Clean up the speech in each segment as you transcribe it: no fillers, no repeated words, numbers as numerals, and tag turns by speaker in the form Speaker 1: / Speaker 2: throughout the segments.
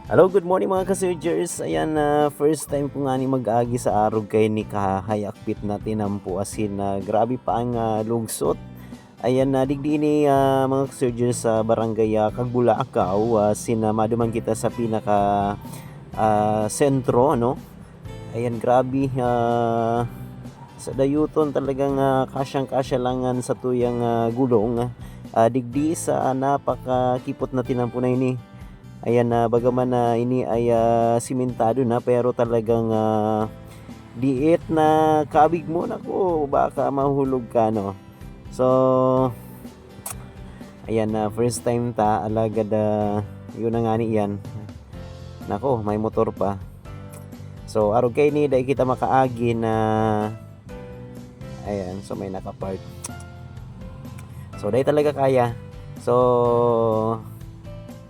Speaker 1: Hello, good morning mga ka-surgers. Ayan, first time ko nga ni mag-agi sa araw kay ni kahayakpit natin ang puasin na grabe pa ang lungsot. Ayan, digdi ni mga ka-surgers sa barangay Kagbulakaw, sinamaduman kita sa pinaka sentro, no? Ayan, grabe, sa dayuton talagang kasyang-kasya langan sa tuyang gulong. Digdi sa napakakipot na tinampunay ni. Ayan na bagaman na ini ay simentado na pero talagang diit na kabig mo nako baka mahulog ka no. So ayan na first time ta alagad yun na nga ni yan. Nako may motor pa. So araw kay ni dai kita makaagi na ayan so may nakapark. So dai talaga kaya. So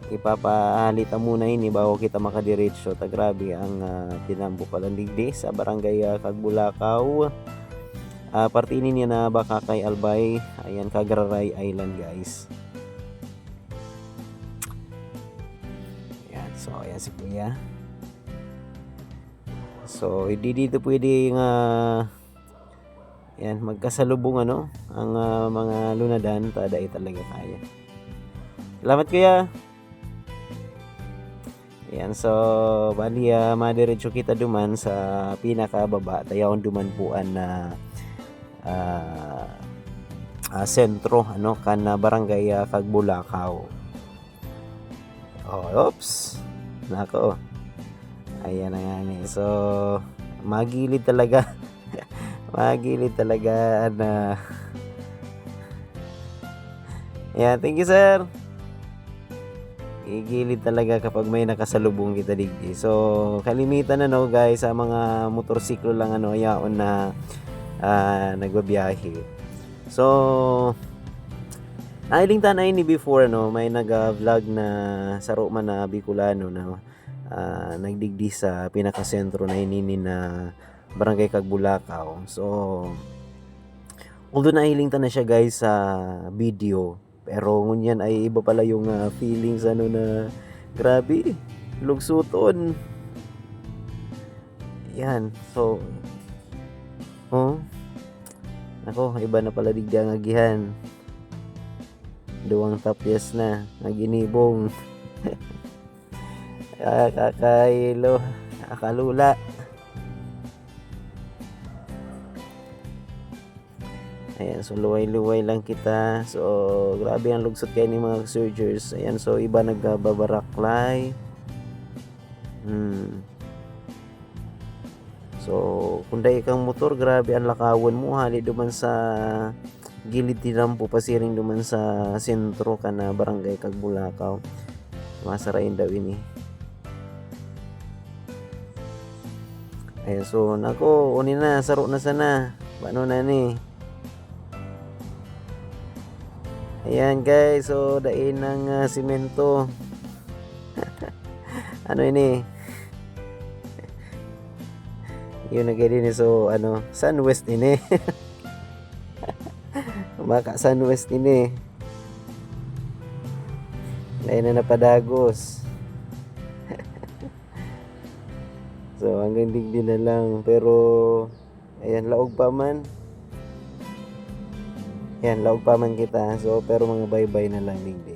Speaker 1: ipapaalita muna ini bago kita makadiretso ta grabe ang tinambo palandigdi sa barangay Kagbulakaw. Parte ini niya na baka kay Albay, ayan Kagararay Island guys. Ayan, so ayan si Kuya. So hindi dito pwedeng ayan magkasalubong ano ang mga lunadan tada talaga kaya. Salamat Kuya. Ayan, so bali madiretso kita duman sa pinakababa tayong duman puan na sentro ano kan barangay Kagbulakaw. Oops. Nako. Ayan na nga ni. So magilid talaga. Magilid talaga na. Yeah, thank you sir. Igilid talaga kapag may nakasalubong kita digdi. So kalimitan na no guys sa mga motorsiklo lang ano yaon na nagbabiyahe. So nailing tanay ni before no may nag-vlog na saro man na Bicolano na nagdigdi sa pinakasentro na inini na barangay Kagbulakaw. So although nailing na siya guys sa video pero ngunyan ay iba pala yung feelings ano na grabe lugsuton. Yan. So ako iba na pala digda nga gihan. Duwang tapyas na naginibong. Kakailo, akalula. Ayan, so luway-luway lang kita. So, grabe ang lugsot kayo ni mga surgers. Ayan, so iba nagbabaraklay. So, kung dahil kang motor, grabe ang lakawan mo. Hali duman sa gilid tinampo pasiring duman sa sentro ka na barangay Kagbulakaw. Masarain daw ini. Ayan, so nako, unin na, saro na sana. Paano na ni? Ayan guys, so dain ng simento. Ano ini? Yun na din so ano, Sunwest ini. Baka Sunwest ini. Dain na napadagos. So hanggang digdi na lang pero ayan laog pa man. Yan, laog pa man kita. So, pero mga bye-bye na lang digdi.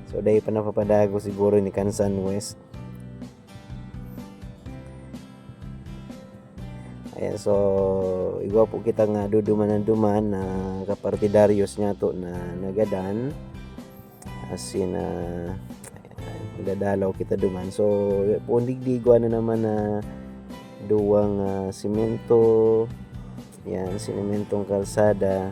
Speaker 1: So, dahil pa napapadago siguro ni Kansan West. Ayan, so, iwa po kita nga duduman na kapartidaryos nga to na nagadan. As in, dadalaw kita duman. So, po digdigwa na naman na duwang simento. Yan, sinementong kalsada.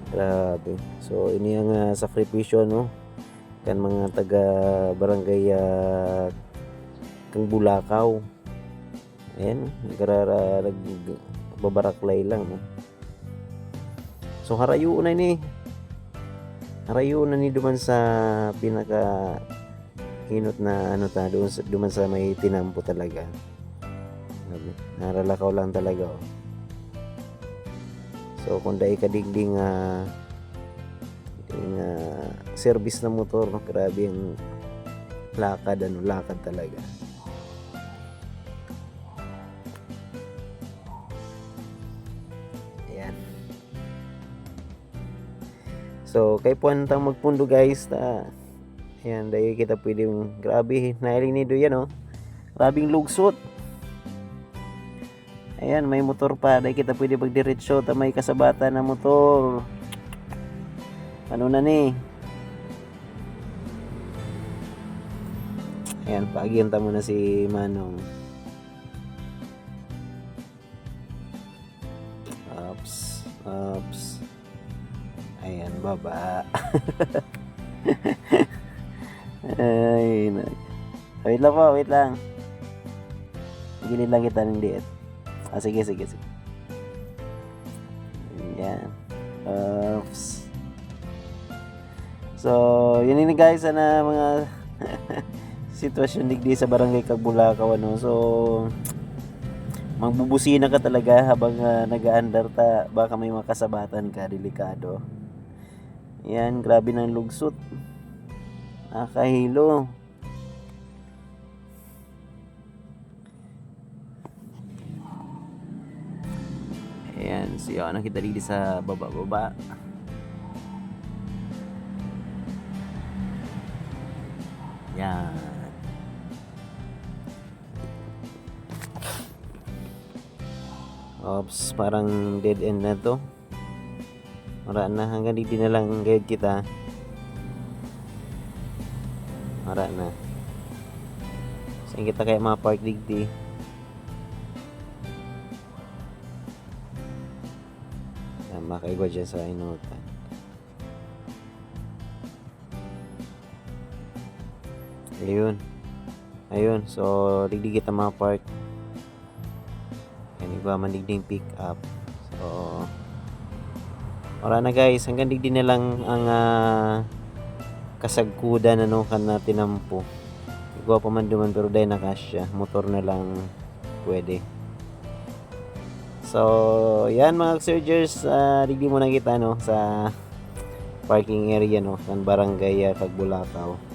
Speaker 1: Grabe. So ini ang sakripisyo no kan mga taga barangay Kagbulakaw. Ayan, nagbabaraklay lang no. So harayo na ni duman sa pinaka hinot na ano ta doon duman sa may tinampo talaga. Naralakaw lang talaga So kung dahil kadigding yung service na motor. Grabe yung lakad, lakad talaga. Ayan. So kay puwantang magpundo guys ayan, dahil kita pwedeng grabe nahiling nido yan grabing lugsot. Ayan, may motor pa, dahil kita pwede magdiretso ta may kasabatan na motor. Ano na ni? Ayan, paagyanta muna si Manong. Ups. Ayan, baba. Ay, wait lang. Gilid lang kita ng diet. Sige. Ayan. Ups. So, yun yun guys, mga sitwasyon digdi sa barangay Kagbulakaw, So, magbubusina ka talaga habang nag-aandar ta, baka may makasabatan ka, delikado. Yan, grabe ng lugsot. Nakahilo. Ayan, so yun, nakita dito sa baba. Yan. Ops, parang dead end na to. Mara na, hanggang dito na lang guide kita. Mara na. Saan kita kaya ma-park digdi? Makaigwa dyan sa inutan. Ayun, so digdi kita ma-park. Yan, iba man digding pick up. So wala na guys, hanggang digdi na lang ang kasagkudan kan natin nampo. Igwa pa man duman pero dahil nakasya, motor na lang pwede. So yan mga surgers, digdi mo na kita sa parking area kan barangay Kagbulakaw.